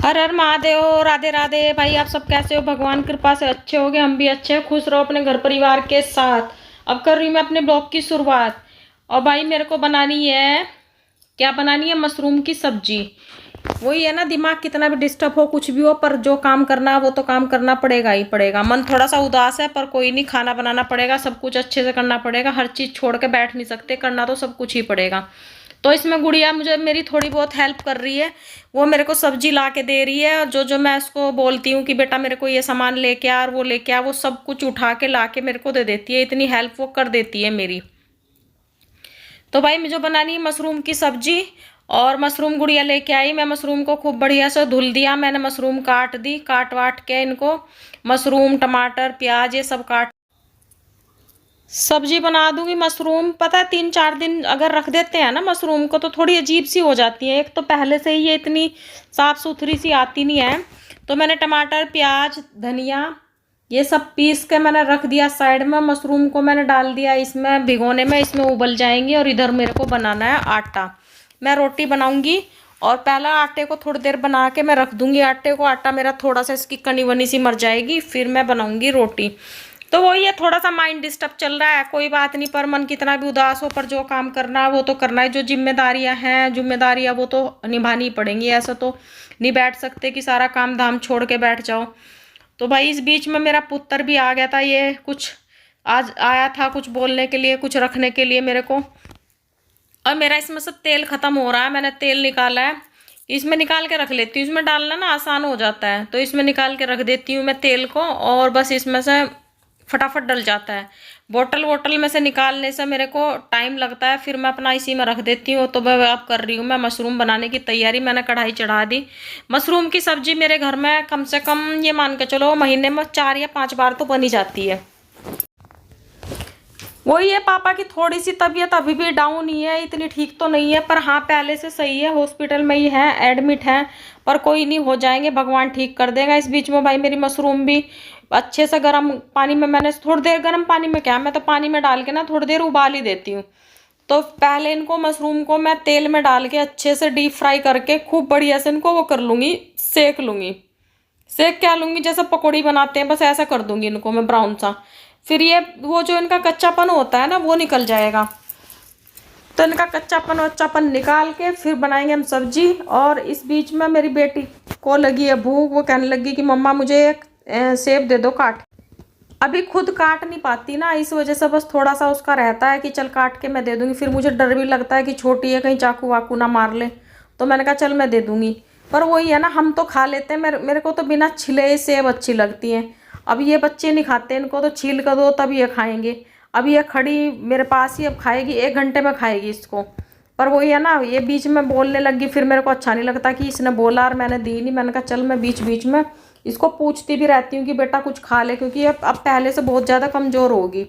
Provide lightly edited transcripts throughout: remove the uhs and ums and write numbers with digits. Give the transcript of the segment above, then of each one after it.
हर हर महादेव। राधे राधे भाई, आप सब कैसे हो? भगवान कृपा से अच्छे होगे, हम भी अच्छे हैं। खुश रहो अपने घर परिवार के साथ। अब कर रही हूँ मैं अपने ब्लॉग की शुरुआत। और भाई मेरे को बनानी है, क्या बनानी है? मशरूम की सब्जी। वही है ना, दिमाग कितना भी डिस्टर्ब हो, कुछ भी हो, पर जो काम करना है वो तो काम करना पड़ेगा ही पड़ेगा। मन थोड़ा सा उदास है पर कोई नहीं, खाना बनाना पड़ेगा, सब कुछ अच्छे से करना पड़ेगा। हर चीज छोड़ के बैठ नहीं सकते, करना तो सब कुछ ही पड़ेगा। तो इसमें गुड़िया मुझे मेरी थोड़ी बहुत हेल्प कर रही है। वो मेरे को सब्जी ला के दे रही है, और जो जो मैं उसको बोलती हूँ कि बेटा मेरे को ये सामान लेके आ और वो लेके आ, वो सब कुछ उठा के ला के मेरे को दे देती है। इतनी हेल्प वो कर देती है मेरी। तो भाई मुझे बनानी है मशरूम की सब्जी। और मशरूम गुड़िया लेके आई। मैं मशरूम को खूब बढ़िया से धुल दिया मैंने, मशरूम काट दी, काट वाट के इनको मशरूम टमाटर प्याज ये सब काट सब्जी बना दूंगी। मशरूम पता है 3-4 दिन अगर रख देते हैं ना मशरूम को तो थोड़ी अजीब सी हो जाती है। एक तो पहले से ही ये इतनी साफ सुथरी सी आती नहीं है। तो मैंने टमाटर प्याज धनिया ये सब पीस के मैंने रख दिया साइड में। मशरूम को मैंने डाल दिया इसमें भिगोने में, इसमें उबल जाएंगी। और इधर मेरे को बनाना है आटा। मैं रोटी बनाऊंगी। और पहला आटे को थोड़ी देर बना के मैं रख दूंगी आटे को। आटा मेरा थोड़ा सा इसकी कनी वनी सी मर जाएगी, फिर मैं बनाऊंगी रोटी। तो वही है, थोड़ा सा माइंड डिस्टर्ब चल रहा है, कोई बात नहीं। पर मन कितना भी उदास हो, पर जो काम करना है वो तो करना है। जो जिम्मेदारियां हैं जिम्मेदारियां वो तो निभानी ही पड़ेंगी। ऐसा तो नहीं बैठ सकते कि सारा काम धाम छोड़ के बैठ जाओ। तो भाई इस बीच में मेरा पुत्र भी आ गया था, ये कुछ आज आया था कुछ बोलने के लिए, कुछ रखने के लिए मेरे को। और मेरा इसमें सब तेल खत्म हो रहा है, मैंने तेल निकाला है। इसमें निकाल के रख लेती हूँ, इसमें डालना ना आसान हो जाता है। तो इसमें निकाल के रख देती हूँ मैं तेल को, और बस इसमें से फटाफट डल जाता है। बोतल वोटल में से निकालने से मेरे को टाइम लगता है, फिर मैं अपना इसी में रख देती हूँ। तो मैं अब कर रही हूँ मैं मशरूम बनाने की तैयारी। मैंने कढ़ाई चढ़ा दी। मशरूम की सब्जी मेरे घर में कम से कम ये मान के चलो महीने में 4 या 5 बार तो बनी जाती है। वही है, पापा की थोड़ी सी तबीयत अभी भी डाउन ही है, इतनी ठीक तो नहीं है। पर हाँ पहले से सही है, हॉस्पिटल में ही है, एडमिट है। पर कोई नहीं, हो जाएंगे, भगवान ठीक कर देगा। इस बीच में भाई मेरी मशरूम भी अच्छे से गर्म पानी में, मैंने थोड़ी देर गर्म पानी में, क्या मैं तो पानी में डाल के ना थोड़ी देर उबाल ही देती हूँ। तो पहले इनको मशरूम को मैं तेल में डाल के अच्छे से डीप फ्राई करके खूब बढ़िया से इनको वो कर लूंगी, सेक लूंगी। सेक क्या लूंगी, जैसे पकौड़ी बनाते हैं बस ऐसा कर दूंगी इनको मैं ब्राउन सा। फिर ये वो जो इनका कच्चापन होता है ना वो निकल जाएगा। तो इनका कच्चापन वच्चापन निकाल के फिर बनाएंगे हम सब्जी। और इस बीच में मेरी बेटी को लगी है भूख, वो कहने लगी कि मम्मा मुझे एक सेब दे दो काट। अभी खुद काट नहीं पाती ना, इस वजह से बस थोड़ा सा उसका रहता है कि चल काट के मैं दे दूंगी। फिर मुझे डर भी लगता है कि छोटी है, कहीं चाकू वाकू ना मार ले। तो मैंने कहा चल मैं दे दूंगी। पर वही है ना, हम तो खा लेते हैं, मेरे को तो बिना छिले सेब अच्छी लगती है। अब ये बच्चे नहीं खाते, इनको तो छील कर दो तब ये खाएंगे। अब ये खड़ी मेरे पास ही अब खाएगी, 1 घंटे में खाएगी इसको। पर वही है ना, ये बीच में बोलने लगी, फिर मेरे को अच्छा नहीं लगता कि इसने बोला और मैंने दी नहीं। मैंने कहा चल मैं बीच बीच में इसको पूछती भी रहती हूँ कि बेटा कुछ खा ले, क्योंकि अब पहले से बहुत ज़्यादा कमज़ोर होगी।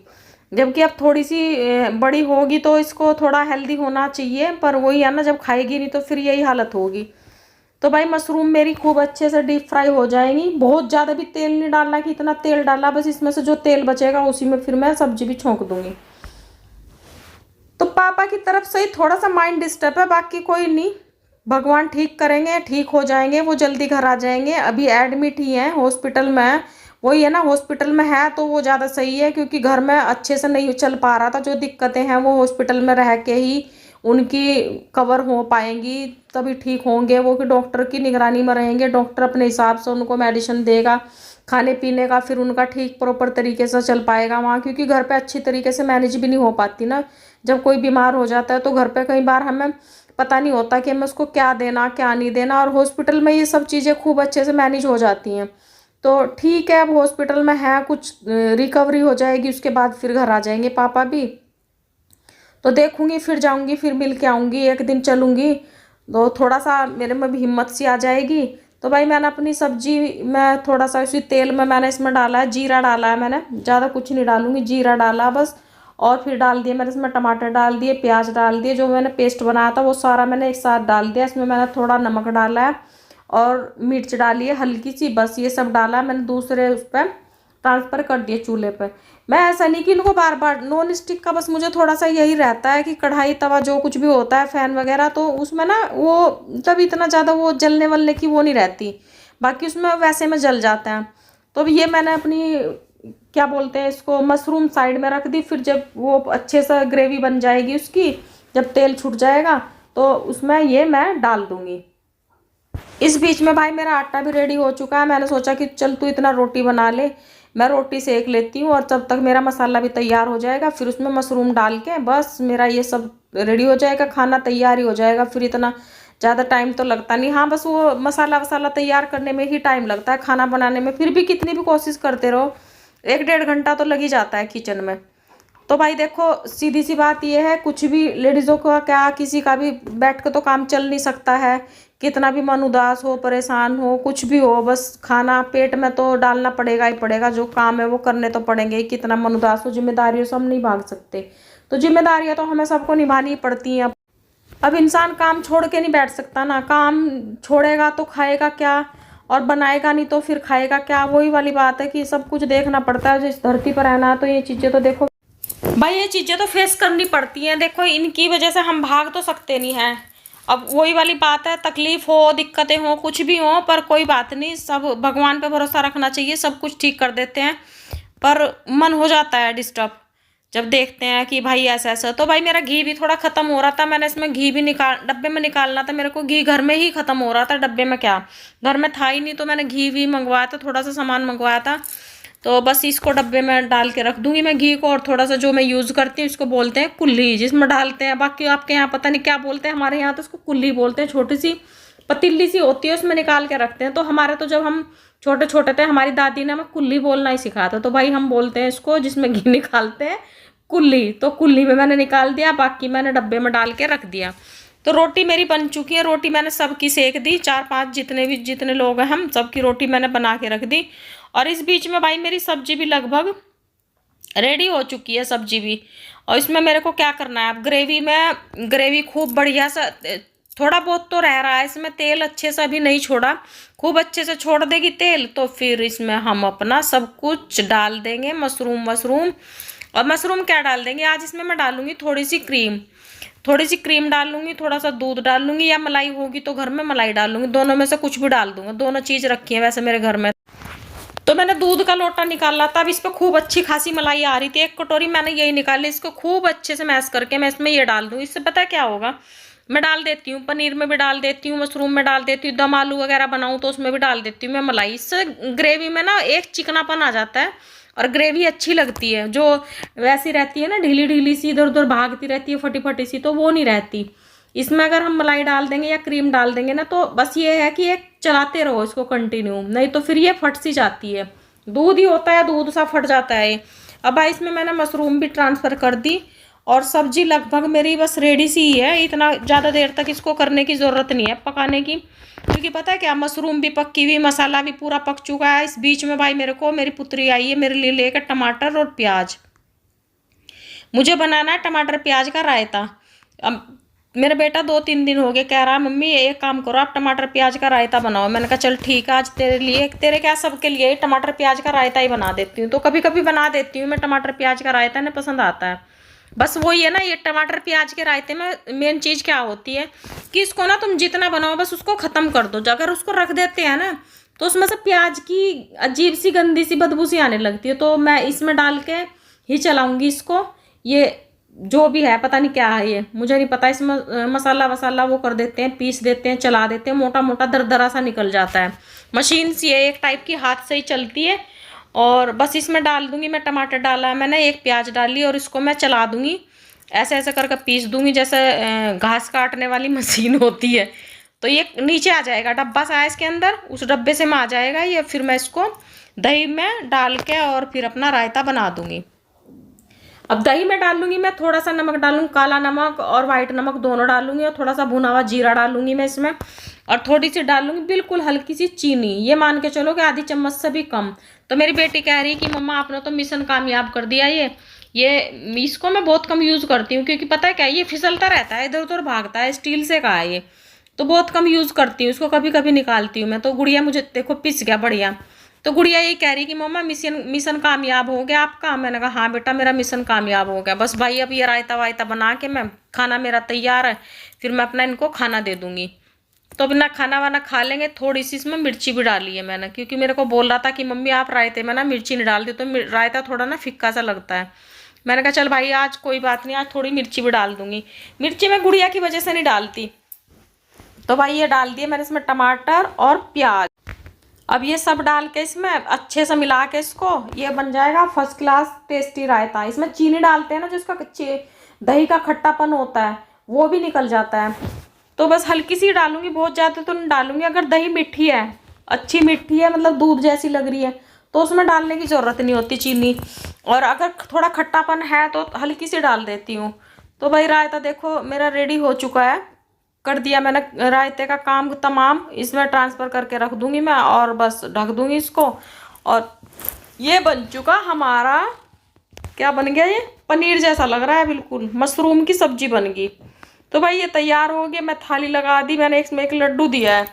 जबकि अब थोड़ी सी बड़ी होगी तो इसको थोड़ा हेल्दी होना चाहिए। पर वही है ना, जब खाएगी नहीं तो फिर यही हालत होगी। तो भाई मशरूम मेरी खूब अच्छे से डीप फ्राई हो जाएंगी। बहुत ज़्यादा भी तेल नहीं डालना कि इतना तेल डाला, बस इसमें से जो तेल बचेगा उसी में फिर मैं सब्जी भी छोंक दूंगी। तो पापा की तरफ से ही थोड़ा सा माइंड डिस्टर्ब है, बाकी कोई नहीं, भगवान ठीक करेंगे, ठीक हो जाएंगे, वो जल्दी घर आ जाएंगे। अभी एडमिट ही हैं, हॉस्पिटल में है। वही है ना, हॉस्पिटल में है तो वो ज़्यादा सही है, क्योंकि घर में अच्छे से नहीं चल पा रहा था। जो दिक्कतें हैं वो हॉस्पिटल में रह के ही उनकी कवर हो पाएंगी, तभी ठीक होंगे वो। कि डॉक्टर की निगरानी में रहेंगे, डॉक्टर अपने हिसाब से उनको मेडिसिन देगा खाने पीने का, फिर उनका ठीक प्रॉपर तरीके से चल पाएगा वहाँ। क्योंकि घर पे अच्छी तरीके से मैनेज भी नहीं हो पाती ना। जब कोई बीमार हो जाता है तो घर पे कई बार हमें पता नहीं होता कि हमें उसको क्या देना क्या नहीं देना, और हॉस्पिटल में ये सब चीज़ें खूब अच्छे से मैनेज हो जाती हैं। तो ठीक है, अब हॉस्पिटल में है, कुछ रिकवरी हो जाएगी उसके बाद फिर घर आ जाएंगे पापा भी। तो देखूंगी, फिर जाऊंगी, फिर मिल के आऊँगी, एक दिन चलूँगी, तो थोड़ा सा मेरे में भी हिम्मत सी आ जाएगी। तो भाई मैंने अपनी सब्जी में थोड़ा सा इसी तेल में मैंने इसमें डाला है, जीरा डाला है मैंने, ज़्यादा कुछ नहीं डालूंगी, जीरा डाला बस। और फिर डाल दिए मैंने इसमें टमाटर डाल दिए, प्याज डाल दिए, जो मैंने पेस्ट बनाया था वो सारा मैंने एक साथ डाल दिया। इसमें मैंने थोड़ा नमक डाला है और मिर्च डाली है हल्की सी, बस ये सब डाला है मैंने। दूसरे उस पर ट्रांसफ़र कर दिए चूल्हे पे। मैं ऐसा नहीं कि इनको बार बार, नॉन स्टिक का बस मुझे थोड़ा सा यही रहता है कि कढ़ाई तवा जो कुछ भी होता है, फैन वगैरह, तो उसमें ना वो तब इतना ज़्यादा वो जलने वलने की वो नहीं रहती, बाकी उसमें वैसे में जल जाता है। तो अब ये मैंने अपनी क्या बोलते हैं इसको, मशरूम साइड में रख दी। फिर जब वो अच्छे से ग्रेवी बन जाएगी उसकी, जब तेल छूट जाएगा तो उसमें ये मैं डाल दूँगी। इस बीच में भाई मेरा आटा भी रेडी हो चुका है। मैंने सोचा कि चल तू इतना रोटी बना ले, मैं रोटी सेक लेती हूँ, और जब तक मेरा मसाला भी तैयार हो जाएगा फिर उसमें मशरूम डाल के बस मेरा ये सब रेडी हो जाएगा, खाना तैयार ही हो जाएगा। फिर इतना ज़्यादा टाइम तो लगता नहीं। हाँ, बस वो मसाला वसाला तैयार करने में ही टाइम लगता है, खाना बनाने में फिर भी कितनी भी कोशिश करते रहो 1-1.5 घंटा तो लग ही जाता है किचन में। तो भाई देखो, सीधी सी बात ये है, कुछ भी लेडीज़ों का क्या, किसी का भी बैठ के तो काम चल नहीं सकता है। कितना भी मन उदास हो, परेशान हो, कुछ भी हो, बस खाना पेट में तो डालना पड़ेगा ही पड़ेगा। जो काम है वो करने तो पड़ेंगे ही, कितना मन उदास हो, जिम्मेदारियों से हम नहीं भाग सकते। तो जिम्मेदारियां तो हमें सबको निभानी ही पड़ती हैं। अब इंसान काम छोड़ के नहीं बैठ सकता ना, काम छोड़ेगा तो खाएगा क्या, और बनाएगा नहीं तो फिर खाएगा क्या। वही वाली बात है कि सब कुछ देखना पड़ता है। जिस धरती पर रहना है तो ये चीज़ें तो देखो भाई, ये चीज़ें तो फेस करनी पड़ती हैं। देखो, इनकी वजह से हम भाग तो सकते नहीं हैं। अब वही वाली बात है, तकलीफ हो, दिक्कतें हो, कुछ भी हो, पर कोई बात नहीं, सब भगवान पे भरोसा रखना चाहिए, सब कुछ ठीक कर देते हैं। पर मन हो जाता है डिस्टर्ब जब देखते हैं कि भाई ऐसा ऐसा। तो भाई मेरा घी भी थोड़ा ख़त्म हो रहा था, मैंने इसमें घी भी डब्बे में निकालना था मेरे को। घी घर में ही ख़त्म हो रहा था, डब्बे में क्या, घर में था ही नहीं। तो मैंने घी भी मंगवाया था, थोड़ा सा सामान मंगवाया था। तो बस इसको डब्बे में डाल के रख दूंगी मैं घी को। और थोड़ा सा जो मैं यूज़ करती हूँ इसको बोलते हैं कुल्ली, जिसमें डालते हैं। बाकी आपके यहाँ पता नहीं क्या बोलते हैं, हमारे यहाँ तो इसको कुल्ली बोलते हैं। छोटी सी पतीली सी होती है, उसमें निकाल के रखते हैं। तो हमारे तो जब हम छोटे छोटे थे, हमारी दादी ने हमें कुल्ली बोलना ही सिखाया था। तो भाई हम बोलते हैं इसको, जिसमें घी निकालते हैं, कुल्ली। तो कुल्ली में मैंने निकाल दिया, बाकी मैंने डब्बे में डाल के रख दिया। तो रोटी मेरी बन चुकी है। रोटी मैंने सबकी सेक दी, 4-5 जितने लोग हैं हम सबकी रोटी मैंने बना के रख दी। और इस बीच में भाई मेरी सब्जी भी लगभग रेडी हो चुकी है, सब्जी भी। और इसमें मेरे को क्या करना है, अब ग्रेवी खूब बढ़िया सा, थोड़ा बहुत तो रह रहा है इसमें, तेल अच्छे से अभी नहीं छोड़ा, खूब अच्छे से छोड़ देगी तेल। तो फिर इसमें हम अपना सब कुछ डाल देंगे, मशरूम। और मशरूम क्या डाल देंगे आज इसमें, मैं डालूंगी थोड़ी सी क्रीम डाल लूँगी, थोड़ा सा दूध डाल लूँगी, या मलाई होगी तो घर में मलाई डाल लूँगी, दोनों में से कुछ भी डाल दूँगा। दोनों चीज़ रखी है वैसे मेरे घर में। तो मैंने दूध का लोटा निकाला था, अब इस पर खूब अच्छी खासी मलाई आ रही थी। 1 कटोरी मैंने यही निकाली, इसको खूब अच्छे से मैश करके मैं इसमें ये डाल दूँ। इससे पता है क्या होगा, मैं डाल देती हूँ पनीर में भी डाल देती हूँ, मशरूम में डाल देती हूँ, दम आलू वगैरह बनाऊँ तो उसमें भी डाल देती हूँ मैं मलाई। इससे ग्रेवी में ना एक चिकनापन आ जाता है, और ग्रेवी अच्छी लगती है। जो वैसी रहती है ना, ढीली ढीली सी, इधर उधर भागती रहती है, फटी फटी सी, तो वो नहीं रहती। इसमें अगर हम मलाई डाल देंगे या क्रीम डाल देंगे ना, तो बस ये है कि एक चलाते रहो इसको कंटिन्यू, नहीं तो फिर ये फट सी जाती है। दूध ही होता है, दूध सा फट जाता है। अब भाई इसमें मैंने मशरूम भी ट्रांसफ़र कर दी, और सब्जी लगभग मेरी बस रेडी सी ही है। इतना ज़्यादा देर तक इसको करने की ज़रूरत नहीं है पकाने की, क्योंकि पता है क्या, मशरूम भी पक्की हुई, मसाला भी पूरा पक चुका है। इस बीच में भाई मेरे को मेरी पुत्री आई है मेरे लिए लेकर टमाटर और प्याज। मुझे बनाना है टमाटर प्याज का रायता। अब मेरा बेटा 2-3 दिन हो गए कह रहा मम्मी एक काम करो, आप टमाटर प्याज का रायता बनाओ। मैंने कहा चल ठीक है, आज तेरे लिए, तेरे क्या सबके लिए टमाटर प्याज का रायता ही बना देती हूँ। तो कभी कभी बना देती हूँ मैं टमाटर प्याज का रायता, इन्हें पसंद आता है। बस वही है ना, ये टमाटर प्याज के रायते में मेन चीज़ क्या होती है कि इसको ना तुम जितना बनाओ बस उसको ख़त्म कर दो। अगर उसको रख देते हैं ना तो उसमें से प्याज की अजीब सी गंदी सी बदबू सी आने लगती है। तो मैं इसमें डाल के ही चलाऊंगी इसको। ये जो भी है पता नहीं क्या है, ये मुझे नहीं पता। इसमें मसाला वसाला वो कर देते हैं, पीस देते हैं, चला देते हैं, मोटा मोटा दरदरा सा निकल जाता है। मशीन सी है एक टाइप की, हाथ से ही चलती है। और बस इसमें डाल दूंगी मैं, टमाटर डाला है मैंने, एक प्याज डाली, और इसको मैं चला दूंगी, ऐसे ऐसे करके पीस दूंगी जैसे घास काटने वाली मशीन होती है। तो ये नीचे आ जाएगा, डब्बा सा है इसके अंदर, उस डब्बे से में आ जाएगा ये। फिर मैं इसको दही में डाल के और फिर अपना रायता बना दूंगी। अब दही में डालूंगी मैं थोड़ा सा नमक डालूंगी, काला नमक और वाइट नमक दोनों डालूंगी, और थोड़ा सा भुना हुआ जीरा डालूंगी मैं इसमें, और थोड़ी सी डालूंगी बिल्कुल हल्की सी चीनी। ये मान के चलो कि आधी चम्मच से भी कम। तो मेरी बेटी कह रही कि मम्मा आपने तो मिशन कामयाब कर दिया। ये इसको मैं बहुत कम यूज़ करती हूँ, क्योंकि पता है क्या, ये फिसलता रहता है, इधर उधर भागता है, स्टील से का है ये, तो बहुत कम यूज़ करती हूँ इसको, कभी कभी निकालती हूँ मैं। तो गुड़िया मुझे देखो पिस गया बढ़िया। तो गुड़िया यही कह रही कि मम्मा मिशन मिशन कामयाब हो गया आपका। मैंने कहा हाँ बेटा मेरा मिशन कामयाब हो गया। बस भाई अब ये रायता वायता बना के मैं, खाना मेरा तैयार है, फिर मैं अपना इनको खाना दे दूंगी। तो बिना खाना वाना खा लेंगे। थोड़ी सी इसमें मिर्ची भी डाली है मैंने, क्योंकि मेरे को बोल रहा था कि मम्मी आप रायते में ना मिर्ची नहीं डालती, तो रायता थोड़ा ना फिक्का सा लगता है। मैंने कहा चल भाई आज कोई बात नहीं, आज थोड़ी मिर्ची भी डाल दूंगी। मिर्ची मैं गुड़िया की वजह से नहीं डालती। तो भाई ये डाल दिए मैंने इसमें टमाटर और प्याज। अब ये सब डाल के इसमें अच्छे से मिला के इसको, ये बन जाएगा फर्स्ट क्लास टेस्टी रायता। इसमें चीनी डालते हैं ना, जिसका दही का खट्टापन होता है वो भी निकल जाता है। तो बस हल्की सी डालूंगी, बहुत ज़्यादा तो नहीं डालूंगी। अगर दही मीठी है, अच्छी मीठी है, मतलब दूध जैसी लग रही है, तो उसमें डालने की ज़रूरत नहीं होती चीनी। और अगर थोड़ा खट्टापन है तो हल्की सी डाल देती हूँ। तो भाई रायता देखो मेरा रेडी हो चुका है, कर दिया मैंने रायते का काम तमाम। इसमें ट्रांसफ़र करके रख दूंगी मैं और बस ढक दूंगी इसको। और ये बन चुका हमारा, क्या बन गया, ये पनीर जैसा लग रहा है बिल्कुल, मशरूम की सब्जी बन गई। तो भाई ये तैयार हो गया, मैं थाली लगा दी। मैंने इसमें एक लड्डू दिया है,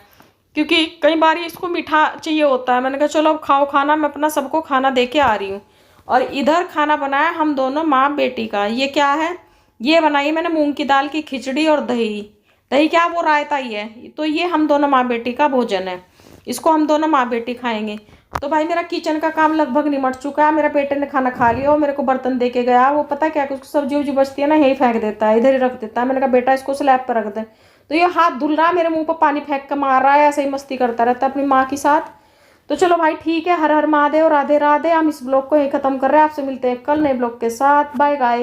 क्योंकि कई बार इसको मीठा चाहिए होता है। मैंने कहा चलो अब खाओ खाना, मैं अपना सबको खाना दे के आ रही हूँ। और इधर खाना बनाया हम दोनों माँ बेटी का। ये क्या है, ये बनाई मैंने मूंग की दाल की खिचड़ी और दही। दही क्या, वो रायता ही है। तो ये हम दोनों माँ बेटी का भोजन है, इसको हम दोनों माँ बेटी खाएंगे। तो भाई मेरा किचन का काम लगभग निमट चुका है। मेरे बेटे ने खाना खा लिया और मेरे को बर्तन दे के गया। वो पता क्या, उसको सब्जी उब्जी बचती है ना, यही फेंक देता है, इधर ही रख देता है। मैंने कहा बेटा इसको स्लैब पर रख दे। तो ये हाथ धुल रहा है, मेरे मुंह पर पानी फेंक के मार रहा है, ऐसे ही मस्ती करता रहता है अपनी माँ के साथ। तो चलो भाई ठीक है, हर हर महादेव, राधे राधे। हम इस ब्लॉग को यही खत्म कर रहे हैं। आपसे मिलते हैं कल नए ब्लॉग के साथ। Bye guys.